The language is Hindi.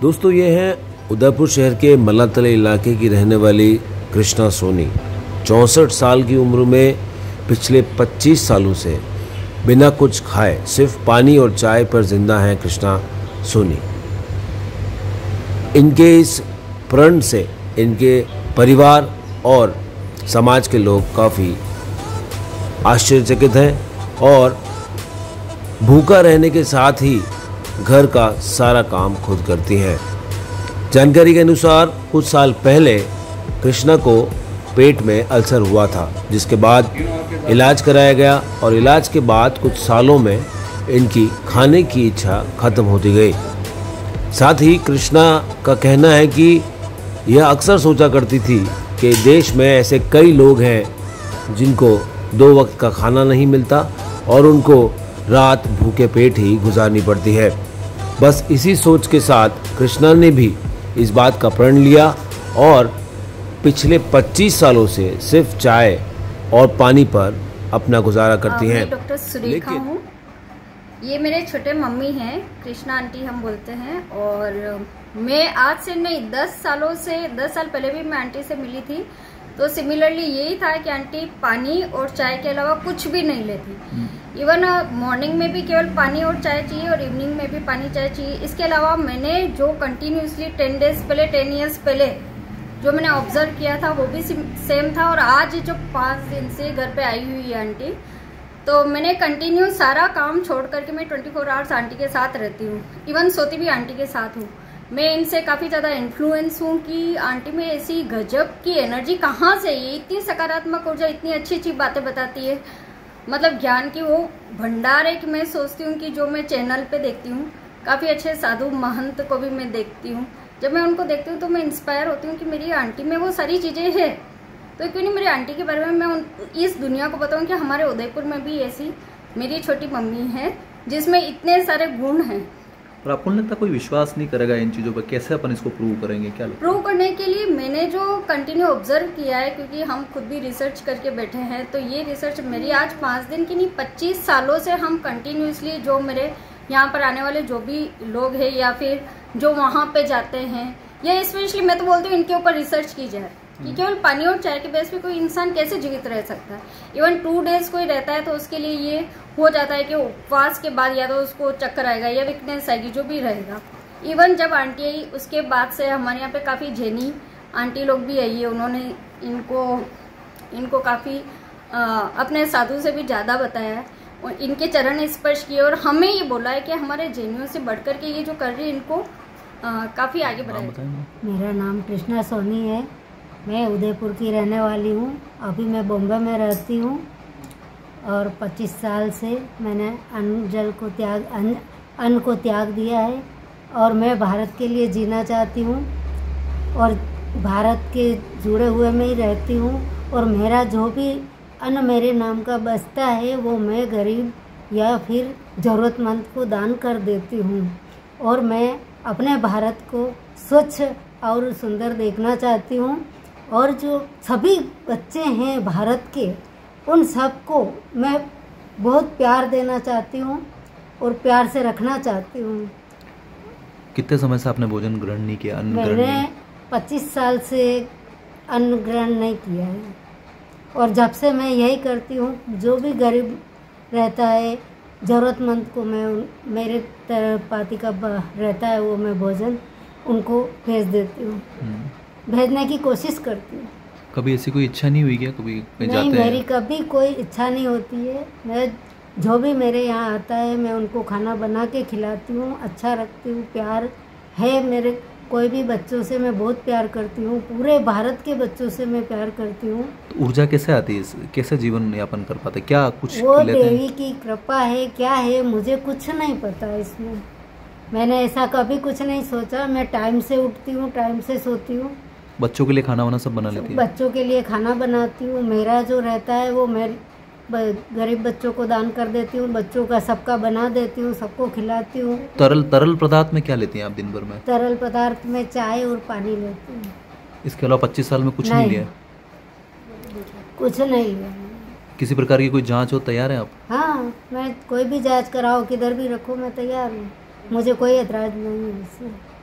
दोस्तों ये हैं उदयपुर शहर के मल्लातले इलाके की रहने वाली कृष्णा सोनी। 64 साल की उम्र में पिछले 25 सालों से बिना कुछ खाए सिर्फ पानी और चाय पर जिंदा हैं कृष्णा सोनी। इनके इस प्रण से इनके परिवार और समाज के लोग काफ़ी आश्चर्यचकित हैं और भूखा रहने के साथ ही घर का सारा काम खुद करती हैं। जानकारी के अनुसार कुछ साल पहले कृष्णा को पेट में अल्सर हुआ था, जिसके बाद इलाज कराया गया और इलाज के बाद कुछ सालों में इनकी खाने की इच्छा खत्म होती गई। साथ ही कृष्णा का कहना है कि यह अक्सर सोचा करती थी कि देश में ऐसे कई लोग हैं जिनको 2 वक्त का खाना नहीं मिलता और उनको रात भूखे पेट ही गुजारनी पड़ती है। बस इसी सोच के साथ कृष्णा ने भी इस बात का प्रण लिया और पिछले 25 सालों से सिर्फ चाय और पानी पर अपना गुजारा करती हैं। मैं डॉक्टर सुरेखा हूँ। ये मेरे छोटे मम्मी हैं, कृष्णा आंटी हम बोलते हैं। और मैं आज से नहीं 10 साल पहले भी मैं आंटी से मिली थी, तो सिमिलरली यही था कि आंटी पानी और चाय के अलावा कुछ भी नहीं लेती। इवन मॉर्निंग में भी केवल पानी और चाय चाहिए और इवनिंग में भी पानी चाय चाहिए। इसके अलावा मैंने जो कंटिन्यूसली 10 ईयर्स पहले जो मैंने ऑब्जर्व किया था वो भी सेम था। और आज जो 5 दिन से घर पे आई हुई है आंटी, तो मैंने कंटिन्यू सारा काम छोड़ करके मैं 24 आवर्स आंटी के साथ रहती हूँ। इवन सोती भी आंटी के साथ हूँ। मैं इनसे काफ़ी ज़्यादा इन्फ्लुएंस हूँ कि आंटी में ऐसी गजब की एनर्जी कहाँ से, ये इतनी सकारात्मक ऊर्जा, इतनी अच्छी अच्छी बातें बताती है। मतलब ज्ञान की वो भंडार है कि मैं सोचती हूँ कि जो मैं चैनल पे देखती हूँ, काफ़ी अच्छे साधु महंत को भी मैं देखती हूँ, जब मैं उनको देखती हूँ तो मैं इंस्पायर होती हूँ कि मेरी आंटी में वो सारी चीज़ें हैं। तो क्यों नहीं मेरी आंटी के बारे में मैं इस दुनिया को बताऊँ कि हमारे उदयपुर में भी ऐसी मेरी छोटी मम्मी है जिसमें इतने सारे गुण हैं। और आपको नहीं लगता कोई विश्वास नहीं करेगा इन चीज़ों पर? कैसे अपन इसको प्रूव करेंगे? क्या प्रूव करने के लिए मैंने जो कंटिन्यू ऑब्जर्व किया है, क्योंकि हम खुद भी रिसर्च करके बैठे हैं, तो ये रिसर्च मेरी आज 5 दिन की नहीं 25 सालों से हम कंटिन्यूसली जो मेरे यहाँ पर आने वाले जो भी लोग हैं या फिर जो वहाँ पे जाते हैं, या स्पेशली मैं तो बोलती हूँ इनके ऊपर रिसर्च की जाए कि केवल पानी और चाय के बेस पे कोई इंसान कैसे जीवित रह सकता है। इवन 2 डेज कोई रहता है तो उसके लिए ये हो जाता है कि उपवास के बाद या तो उसको चक्कर आएगा या वीकनेस आएगी, जो भी रहेगा। इवन जब आंटी आई उसके बाद से हमारे यहाँ पे काफ़ी जैनी आंटी लोग भी आई है, उन्होंने इनको काफ़ी अपने साधु से भी ज़्यादा बताया है और इनके चरण स्पर्श किए और हमें ये बोला है कि हमारे जैनियों से बढ़कर के ये जो कर रही है इनको काफ़ी आगे बढ़ाया। मेरा नाम कृष्णा सोनी है। मैं उदयपुर की रहने वाली हूँ। अभी मैं बॉम्बे में रहती हूँ और 25 साल से मैंने अन्न को त्याग दिया है और मैं भारत के लिए जीना चाहती हूँ और भारत के जुड़े हुए में ही रहती हूँ। और मेरा जो भी अन्न मेरे नाम का बचता है वो मैं गरीब या फिर ज़रूरतमंद को दान कर देती हूँ। और मैं अपने भारत को स्वच्छ और सुंदर देखना चाहती हूँ। और जो सभी बच्चे हैं भारत के, उन सबको मैं बहुत प्यार देना चाहती हूँ और प्यार से रखना चाहती हूँ। कितने समय से आपने भोजन ग्रहण नहीं किया? मैंने 25 साल से अन्न ग्रहण नहीं किया है और जब से मैं यही करती हूँ, जो भी गरीब रहता है ज़रूरतमंद को मैं मेरे पाती का रहता है वो मैं भोजन उनको भेज देती हूँ, भेजने की कोशिश करती हूँ। कभी ऐसी कोई इच्छा नहीं हुई क्या? कभी नहीं, मेरी कभी कोई इच्छा नहीं होती है। मैं जो भी मेरे यहाँ आता है मैं उनको खाना बना के खिलाती हूँ, अच्छा रखती हूँ, प्यार है मेरे कोई भी बच्चों से मैं बहुत प्यार करती हूँ, पूरे भारत के बच्चों से मैं प्यार करती हूँ। तो ऊर्जा कैसे आती है? कैसे जीवन यापन कर पाते? क्या कुछ वो देवी की कृपा है, क्या है मुझे कुछ नहीं पता इसमें। मैंने ऐसा कभी कुछ नहीं सोचा। मैं टाइम से उठती हूँ, टाइम से सोती हूँ। बच्चों के लिए खाना वाना सब बना लेती है? बच्चों के लिए खाना बनाती हूँ। मेरा जो रहता है वो मैं गरीब बच्चों को दान कर देती हूँ, बच्चों का सबका बना देती हूँ, सबको खिलाती हूँ। तरल पदार्थ में क्या लेती हैं आप दिन भर में? तरल पदार्थ में चाय और पानी लेती हूँ। इसके अलावा 25 साल में कुछ नहीं लिया? कुछ नहीं लिया। किसी प्रकार की कोई जांच हो तैयार है आप? हाँ, मैं कोई भी जांच कराओ, किधर भी रखो, मैं तैयार हूँ। मुझे कोई एतराज नहीं है इससे।